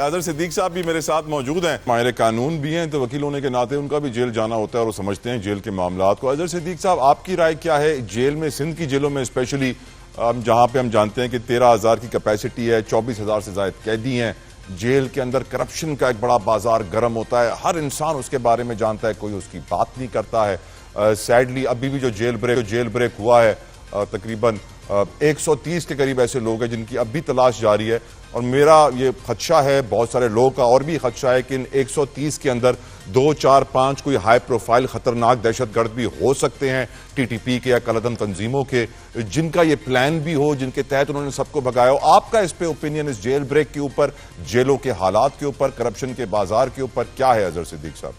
आज़र सिद्दीक साहब भी मेरे साथ मौजूद हैं, माहिर कानून भी हैं, तो वकील होने के नाते उनका भी जेल जाना होता है और वो समझते हैं जेल के मामलात को। आज़र सिद्दीक साहब, आपकी राय क्या है जेल में, सिंध की जेलों में स्पेशली, जहां पे हम जानते हैं कि 13,000 की कैपेसिटी है, 24,000 से ज्यादा कैदी हैं, जेल के अंदर करप्शन का एक बड़ा बाजार गर्म होता है, हर इंसान उसके बारे में जानता है, कोई उसकी बात नहीं करता है। सैडली अभी भी जो जेल ब्रेक हुआ है, तकरीबन 130 के करीब ऐसे लोग हैं जिनकी अब भी तलाश जारी है। और मेरा ये खदशा है, बहुत सारे लोगों का और भी खदशा है कि इन 130 के अंदर 2, 4, 5 कोई हाई प्रोफाइल खतरनाक दहशतगर्द भी हो सकते हैं, टीटीपी के या कलदम तंजीमों के, जिनका ये प्लान भी हो, जिनके तहत उन्होंने सबको भगाया हो। आपका इस पे ओपिनियन, इस जेल ब्रेक के ऊपर, जेलों के हालात के ऊपर, करप्शन के बाजार के ऊपर क्या है अजहर सिद्दीक साहब?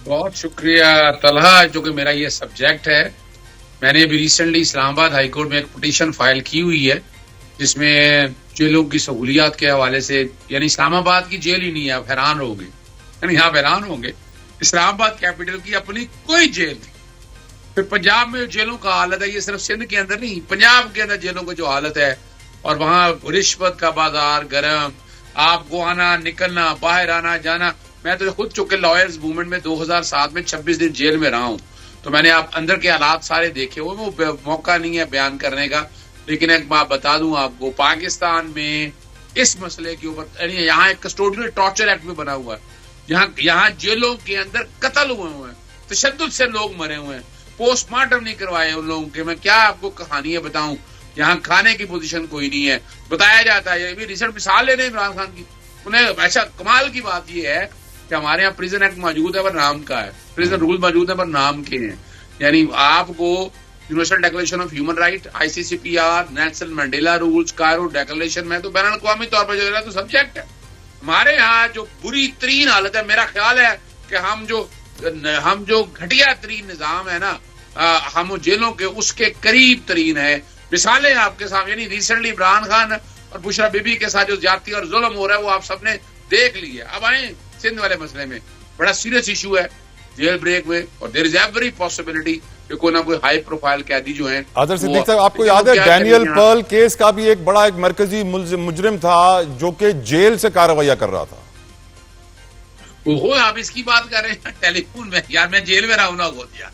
बहुत शुक्रिया तलहा, जो कि मेरा ये सब्जेक्ट है। मैंने अभी रिसेंटली इस्लामाबाद हाईकोर्ट में एक पिटीशन फाइल की हुई है जिसमें जेलों की सहूलियात के हवाले से, यानी इस्लामाबाद की जेल ही नहीं है, आप हैरान होंगे, यानी आप हैरान होंगे, इस्लामाबाद कैपिटल की अपनी कोई जेल नहीं। फिर पंजाब में जेलों का हालत है, ये सिर्फ सिंध के अंदर नहीं, पंजाब के अंदर जेलों की जो हालत है, और वहां रिश्वत का बाजार गर्म, आपको आना निकलना, बाहर आना जाना। मैं तो खुद चुके लॉयर्स मूवमेंट में 2007 में 26 दिन जेल में रहा हूं, तो मैंने आप अंदर के हालात सारे देखे हुए, वो मौका नहीं है बयान करने का। लेकिन एक बात बता दूं आपको, पाकिस्तान में इस मसले के ऊपर, यहाँ एक कस्टोडियल टॉर्चर एक्ट भी बना हुआ है, यहाँ जेलों के अंदर कत्ल हुए हैं, तशद्दुद से लोग मरे हुए हैं, पोस्टमार्टम नहीं करवाए उन लोगों के। मैं क्या आपको कहानियां बताऊं, यहाँ खाने की पोजीशन कोई नहीं है, बताया जाता है। ये भी रिसेंट मिसाल ले रहे इमरान खान की, उन्हें ऐसा कमाल की बात यह है कि हमारे यहाँ प्रिजन एक्ट मौजूद है पर नाम का है, प्रिजन रूल मौजूद है पर नाम के हैं। यानी आपको universal declaration of human right, ICCPR, Nelson Mandela rules, Cairo declaration में तो बैन अवी तौर पर जो है तो सब्जेक्ट है। हमारे यहाँ जो बुरी तरीन हालत है, मेरा ख्याल है कि हम जो घटिया तरीन निजाम है ना, हम जेलों के उसके करीब तरीन है। मिसालें आपके सामने, यानी रिसेंटली इमरान खान और बुशरा बीबी के साथ जो ज्यादती और जुल्म हो रहा है वो आप सबने देख लिया। अब आए सिंध वाले मसले में, बड़ा सीरियस इशू है जेल ब्रेक में, और देयर इज एवरी पॉसिबिलिटी कि कोई ना कोई हाई प्रोफाइल कैदी जो है। आज़र सिद्दीक साहब, आपको याद है डैनियल पर्ल केस का भी एक बड़ा एक मरकजी मुजरिम था जो कि जेल से कार्रवाई कर रहा था? ओहो, आप इसकी बात कर रहे हैं टेलीफोन में? यार मैं जेल में रहा हूं ना, हो दिया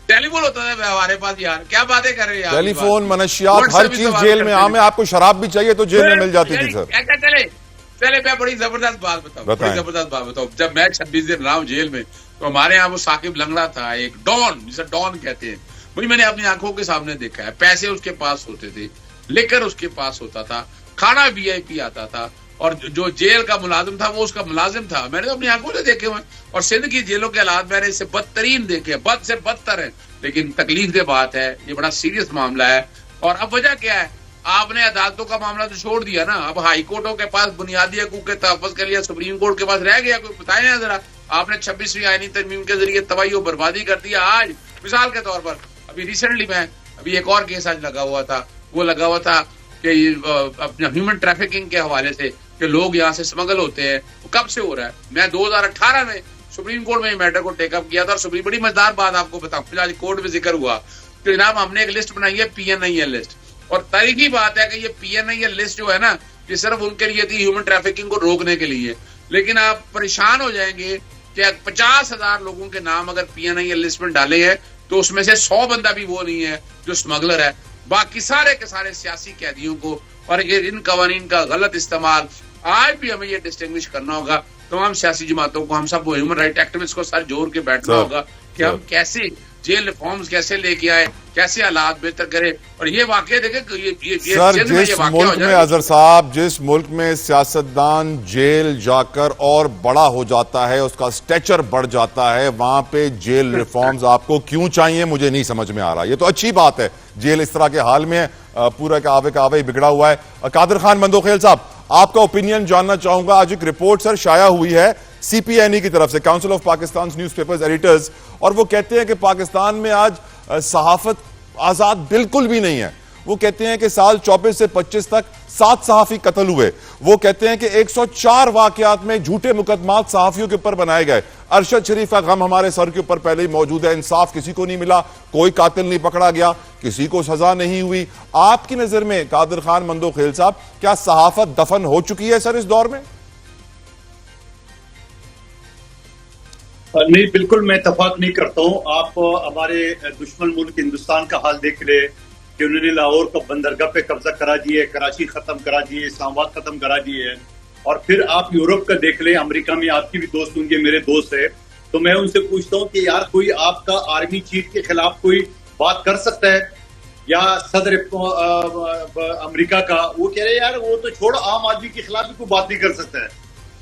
टेलीफोन होता था हमारे पास, यार क्या बातें कर रहे हैं? टेलीफोन, मनशियात, हर चीज जेल में आम है। आपको शराब भी चाहिए तो जेल में मिल जाती थी सर। चले मैं बड़ी जबरदस्त बात बताऊं, जब मैं 26 दिन रहा हूं जेल में, तो हमारे यहाँ वो साकिब लंगड़ा था, एक डॉन, जिसे डॉन कहते हैं, मुझे मैंने अपनी आंखों के सामने देखा है। पैसे उसके पास होते थे, लेकर उसके पास होता था, खाना VIP आता था, और जो जेल का मुलाजिम था वो उसका मुलाजिम था। मैंने तो अपनी आंखों से देखे हुए, और सिंध की जेलों के हालात मैंने इससे बदतरीन देखे, बद से बदतर है। लेकिन तकलीफ की बात है, ये बड़ा सीरियस मामला है। और अब वजह क्या है, आपने अदालतों का मामला तो छोड़ दिया ना, अब हाई कोर्टों के पास बुनियादी हकूक के तहफ़्फ़ुज़ के लिए सुप्रीम कोर्ट के पास रह गया, कोई बताए ना जरा। आपने 26वीं आईनी तरमीम के जरिए तबाही और बर्बादी कर दिया। आज मिसाल के तौर पर अभी रिसेंटली में अभी एक और केस आज लगा हुआ था, वो लगा हुआ था कि अपने ह्यूमन ट्रैफिकिंग के हवाले से, कि लोग यहाँ से स्मगल होते हैं। वो कब से हो रहा है? मैं 2018 में सुप्रीम कोर्ट में मैटर को टेकअप किया था, और सुप्रीम, बड़ी मजेदार बात आपको बताऊं, आज कोर्ट में जिक्र हुआ कि जनाब हमने एक लिस्ट बनाई है, PNIL लिस्ट। और तारीखी बात है कि ये PNIL लिस्ट जो है ना, ये सिर्फ उनके लिए थी ह्यूमन ट्रैफिकिंग को रोकने के लिए। लेकिन आप परेशान हो जाएंगे कि 50,000 लोगों के नाम अगर PNIL लिस्ट में डाले हैं, तो उसमें से 100 बंदा भी वो नहीं है जो स्मगलर है। बाकी सारे के सारे सियासी कैदियों को, और इन कवानीन का गलत इस्तेमाल, आज भी हमें ये डिस्टिंग्विश करना होगा। तमाम सियासी जमातों को, हम सब ह्यूमन राइट एक्टिविस्ट को सर जोड़ के बैठना होगा कि हम कैसे जेल रिफॉर्म्स कैसे लेके आए, कैसे हालात बेहतर करे। और ये वाकया देखें, सर जिस मुल्क में अजहर साहब, जिस मुल्क में सियासतदान जेल जाकर और बड़ा हो जाता है, उसका स्टेचर बढ़ जाता है, वहां पे जेल रिफॉर्म्स आपको क्यों चाहिए, मुझे नहीं समझ में आ रहा। ये तो अच्छी बात है, जेल इस तरह के हाल में पूरा का आवे बिगड़ा हुआ है। कादिर खान मंदोखेल साहब, आपका ओपिनियन जानना चाहूंगा। आज एक रिपोर्ट सर शाया हुई है CPNE की तरफ से, council of Pakistan newspapers editors, और वो कहते हैं कि पाकिस्तान में आज सहाफत आजाद बिल्कुल भी नहीं है। वो कहते हैं कि साल 24 से 25 तक 7 सहाफी कत्ल हुए। वो कहते हैं कि 104 वाकयात में झूठे मुकदमात सहाफियों के ऊपर बनाए गए। अरशद शरीफ का गम हमारे सर के ऊपर पहले ही मौजूद है। इंसाफ किसी को नहीं मिला, कोई कातिल नहीं पकड़ा गया, किसी को सजा नहीं हुई। आपकी नजर में कादिर खान मंदोखेल साहब, क्या सहाफत दफन हो चुकी है सर इस दौर में? नहीं, बिल्कुल मैं इत्तेफाक नहीं करता हूं। आप हमारे दुश्मन मुल्क हिंदुस्तान का हाल देख ले कि उन्होंने लाहौर को बंदरगाह पे कब्जा करा दिए, कराची खत्म करा दिए, इस्लामाबाद खत्म करा दिए। और फिर आप यूरोप का देख ले, अमेरिका में आपकी भी दोस्त होंगे, मेरे दोस्त है, तो मैं उनसे पूछता हूँ कि यार कोई आपका आर्मी चीफ के खिलाफ कोई बात कर सकता है? या सदर अमेरिका का, वो कह रहे यार वो तो छोड़, आम आदमी के खिलाफ भी कोई बात नहीं कर सकता है।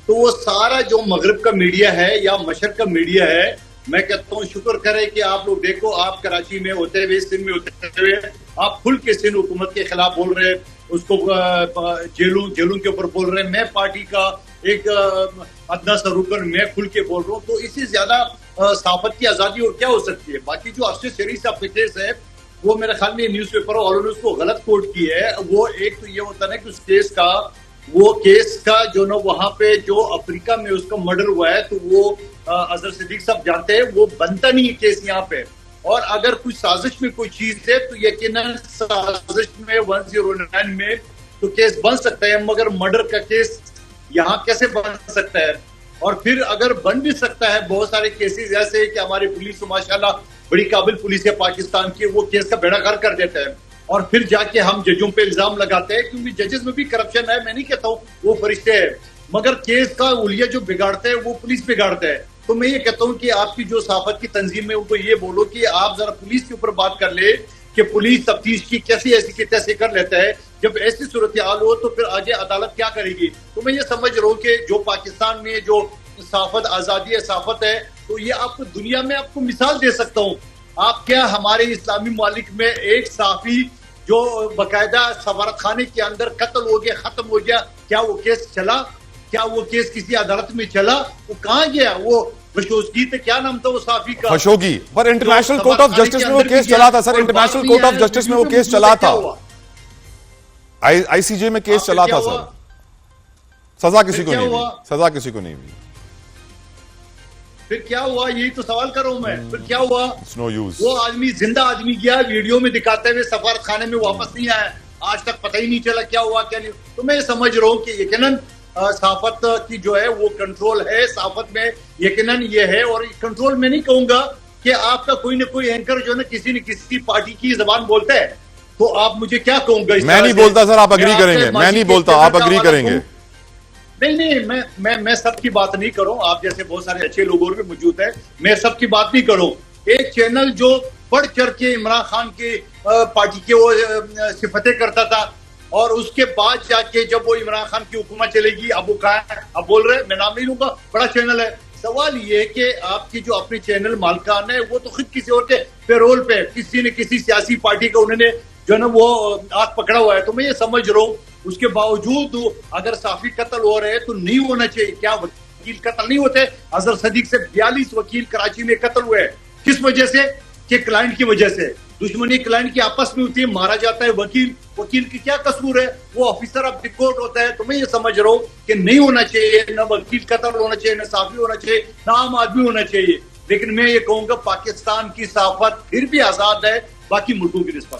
तो वो सारा जो मगरब का मीडिया है या मशरक का मीडिया है, मैं कहता हूँ शुक्र करें कि आप लोग देखो, आप कराची में होते हुए, सिंध में होते हुए आप खुल के सिंध हुकूमत के खिलाफ बोल रहे हैं, उसको जेलों के ऊपर बोल रहे हैं। मैं पार्टी का एक अदना सा रुकन, मैं खुल के बोल रहा हूँ। तो इससे ज्यादा सहाफत की आजादी और क्या हो सकती है? बाकी जो अरशद शरीफ साहब का केस है, वो मेरे ख्याल में न्यूज पेपर वालों ने उसको गलत कोट की है। वो एक तो ये होता है कि उस केस का जो ना वहां पे जो अफ्रीका में उसका मर्डर हुआ है, तो वो अजहर सिद्दीक साहब जानते हैं, वो बनता नहीं है केस यहाँ पे। और अगर कुछ साजिश में कोई चीज है तो यकीनन साजिश में 109 में तो केस बन सकता है, मगर मर्डर का केस यहाँ कैसे बन सकता है? और फिर अगर बन भी सकता है, बहुत सारे केसेस ऐसे है कि हमारी पुलिस तो माशाल्लाह बड़ी काबिल पुलिस है पाकिस्तान की, वो केस का बेड़ा गर्क कर देता है। और फिर जाके हम जजों पे इल्जाम लगाते हैं, क्योंकि जजेस में भी करप्शन है। मैं नहीं कहता हूँ वो फरिश्ते हैं, मगर केस का उलिया जो बिगाड़ते हैं वो पुलिस बिगाड़ता है। तो मैं ये कहता हूँ कि आपकी जो सहाफत की तंजीम है, उनको ये बोलो कि आप जरा पुलिस के ऊपर बात कर ले कि पुलिस तफ्तीश की कैसी ऐसी की तैसे कर लेता है। जब ऐसी सूरत हाल हो तो फिर आगे अदालत क्या करेगी? तो मैं ये समझ रहा हूँ कि जो पाकिस्तान में जो सहाफत आजादी है, सहाफत है, तो ये आपको दुनिया में आपको मिसाल दे सकता हूँ। आप क्या हमारे इस्लामी मुमालिक में एक साफी जो बाकायदा सफारत खाने के अंदर कत्ल हो गया, खत्म हो गया, क्या वो केस चला? क्या वो केस किसी अदालत में चला? वो कहाँ गया? वो खशोगी थे, क्या नाम था वो साफी का? खशोगी। पर इंटरनेशनल कोर्ट ऑफ जस्टिस में वो केस चला था sir, international court of justice में वो केस चला था, आईसीजे में केस चला था सर। सजा किसी को नहीं हुई, सजा किसी को नहीं हुई। फिर क्या हुआ? यही तो सवाल कर रहा हूं मैं। फिर क्या हुआ? No use. वो आदमी जिंदा आदमी गया, वीडियो में दिखाते हुए सफारत खाने में वापस नहीं आया, आज तक पता ही नहीं चला क्या हुआ क्या नहीं। तो मैं समझ रहा हूँ कि यकीनन सहाफत की जो है वो कंट्रोल है, सहाफत में यकीनन ये है। और कंट्रोल में नहीं कहूंगा कि आपका कोई ना कोई एंकर जो है किसी न किसी पार्टी की जबान बोलता है, तो आप मुझे क्या कहूंगा? मैं नहीं बोलता सर, आप अग्री करेंगे। मैं नहीं बोलता, आप अग्री करेंगे। नहीं, मैं सबकी बात नहीं करूं। आप जैसे बहुत सारे अच्छे लोग और भी मौजूद है, मैं सबकी बात नहीं करूं। एक चैनल जो बढ़ चढ़ के इमरान खान की पार्टी के वो सिफतें करता था, और उसके बाद जाके जब वो इमरान खान की हुकूमत चलेगी, अब वो कहा है, अब बोल रहे हैं, मैं नाम नहीं लूंगा, बड़ा चैनल है। सवाल ये है कि आपकी जो अपने चैनल मालकान है, वो तो खुद किसी और के पेरोल पे किसी न किसी सियासी पार्टी का उन्होंने जो है ना वो हाथ पकड़ा हुआ है। तो मैं ये समझ रहा हूँ, उसके बावजूद अगर साफी कत्ल हो रहे हैं तो नहीं होना चाहिए। क्या वकील कत्ल नहीं होते? अजहर सदीक से 42 वकील कराची में कत्ल हुए। किस वजह से? कि क्लाइंट की वजह से। दुश्मनी क्लाइंट की आपस में होती है, मारा जाता है वकील की क्या कसूर है? वो ऑफिसर ऑफ द कोर्ट होता है। तो मैं ये समझ रहा हूँ कि नहीं होना चाहिए, न वकील कत्ल होना चाहिए, न साफी होना चाहिए, न आम आदमी होना चाहिए। लेकिन मैं ये कहूंगा पाकिस्तान की सहाफत फिर भी आजाद है बाकी मुल्कों की निस्बत।